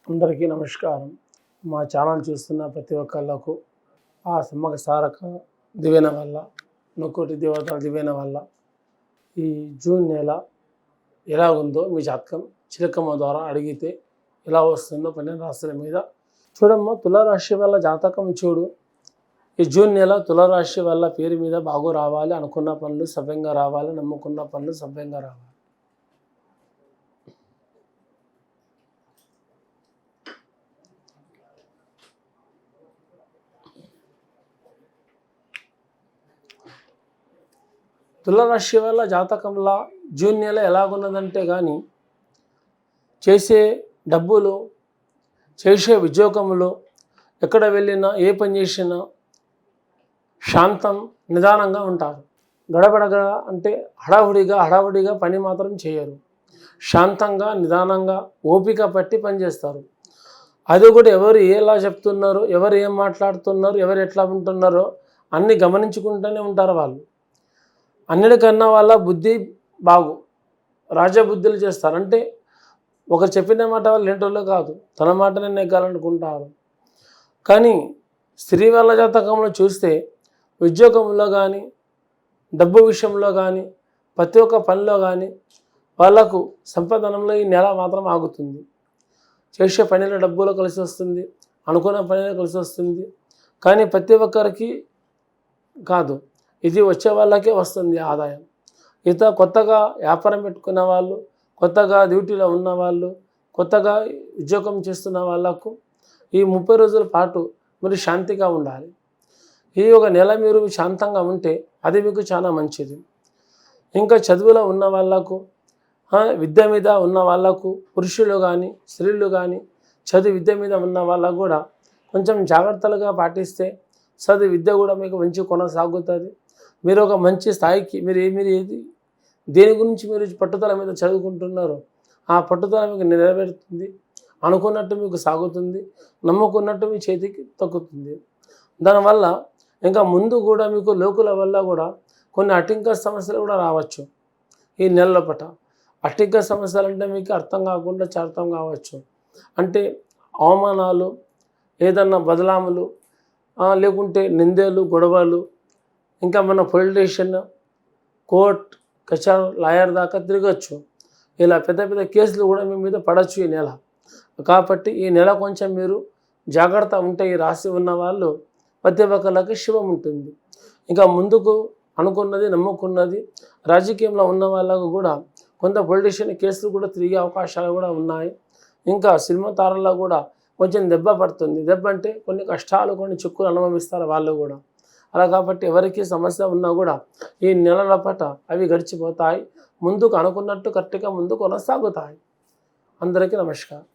అందరికీ నమస్కారం. మా ఛానల్ చూస్తున్న ప్రతి ఒక్కళ్ళకు ఆ సమ్మక సారక దివెన వల్ల, ముక్కోటి దేవతల దివెన వల్ల ఈ జూన్ నెల ఎలా ఉందో మీ జాతకం చిలకమ్మ ద్వారా అడిగితే ఎలా వస్తుందో 12 రాశుల మీద చూడమ్మా. తులారాశి వల్ల జాతకం చూడు. ఈ జూన్ నెల తులారాశి వల్ల పేరు మీద బాగు రావాలి, అనుకున్న పనులు సవ్యంగా రావాలి, నమ్ముకున్న పనులు సవ్యంగా రావాలి. తులారాశి వల్ల జాతకంలో జూన్ నెల ఎలాగున్నదంటే కానీ చేసే డబ్బులు, చేసే ఉద్యోగములు, ఎక్కడ వెళ్ళినా ఏ పని చేసినా శాంతం నిదానంగా ఉంటారు. గడబడగా అంటే హడావుడిగా పని మాత్రం చేయరు. శాంతంగా నిదానంగా ఓపిక పట్టి పనిచేస్తారు. అది కూడా ఎవరు ఎలా చెప్తున్నారో, ఎవరు ఏం మాట్లాడుతున్నారో, ఎవరు ఎట్లా ఉంటున్నారో అన్నీ గమనించుకుంటూనే ఉంటారు వాళ్ళు. అన్నిటికన్నా వాళ్ళ బుద్ధి బాగు, రాజబుద్ధులు చేస్తారు. అంటే ఒకరు చెప్పిన మాట వాళ్ళు ఏంటోళ్ళు కాదు, తన మాటనే నెగ్గాలనుకుంటారు. కానీ స్త్రీ వాళ్ళ జాతకంలో చూస్తే ఉద్యోగంలో కానీ, డబ్బు విషయంలో కానీ, ప్రతి ఒక్క పనిలో కానీ వాళ్ళకు సంపాదనంలో ఈ నెల మాత్రం ఆగుతుంది. చేసే పనిలో డబ్బులో కలిసి వస్తుంది, అనుకున్న పనిలో కలిసి వస్తుంది. కానీ ప్రతి ఒక్కరికి కాదు, ఇది వచ్చే వాళ్ళకే వస్తుంది ఆదాయం. కొత్తగా వ్యాపారం పెట్టుకున్న వాళ్ళు, కొత్తగా డ్యూటీలో ఉన్న వాళ్ళు, కొత్తగా ఉద్యోగం చేస్తున్న వాళ్ళకు ఈ 30 రోజుల పాటు మీరు శాంతిగా ఉండాలి. ఈ ఒక నెల మీరు శాంతంగా ఉంటే అది మీకు చాలా మంచిది. ఇంకా చదువులో ఉన్న వాళ్ళకు, విద్య మీద ఉన్న వాళ్ళకు, పురుషులు కానీ స్త్రీలు కానీ విద్య మీద ఉన్న వాళ్ళకు కూడా కొంచెం జాగ్రత్తలుగా పాటిస్తే విద్య కూడా మీకు మంచి కొనసాగుతుంది. మీరు ఒక మంచి స్థాయికి మీరు ఏది దేని గురించి మీరు పట్టుదల మీద చదువుకుంటున్నారో ఆ పట్టుదల మీకు నెరవేరుతుంది. అనుకున్నట్టు మీకు సాగుతుంది, నమ్ముకున్నట్టు మీ చేతికి తగ్గుతుంది. దానివల్ల ఇంకా ముందు కూడా మీకు లోకుల వల్ల కూడా కొన్ని అటింక సమస్యలు కూడా రావచ్చు. ఈ నెలలోపట అటింక సమస్యలు అంటే మీకు అర్థం కాకుండా అర్థం కావచ్చు. అంటే అవమానాలు, ఏదన్నా బదలాములు, లేకుంటే నిందలు, గొడవలు, ఇంకా మన పొలిటీషియన్, కోర్ట్ కచేరీ, లాయర్ దాకా తిరగచ్చు. ఇలా పెద్ద పెద్ద కేసులు కూడా మీ మీద పడవచ్చు ఈ నెల. కాబట్టి ఈ నెల కొంచెం మీరు జాగ్రత్త ఉంటే ఈ రాశి ఉన్న వాళ్ళు ప్రతి ఒక్కరికి శుభం ఉంటుంది. ఇంకా ముందుకు అనుకున్నది, నమ్ముకున్నది రాజకీయంలో ఉన్న వాళ్ళకు కూడా కొంత పొలిటీషియన్ కేసులు కూడా తిరిగే అవకాశాలు కూడా ఉన్నాయి. ఇంకా సినిమా తారల్లో కూడా కొంచెం దెబ్బ పడుతుంది. దెబ్బ అంటే కొన్ని కష్టాలు, కొన్ని చిక్కులు అనుభవిస్తారు వాళ్ళు కూడా. అలా కాబట్టి ఎవరికి సమస్య ఉన్నా కూడా ఈ నెలల పాట అవి గడిచిపోతాయి. ముందుకు అనుకున్నట్టు కరెక్ట్గా ముందుకు కొనసాగుతాయి. అందరికీ నమస్కారం.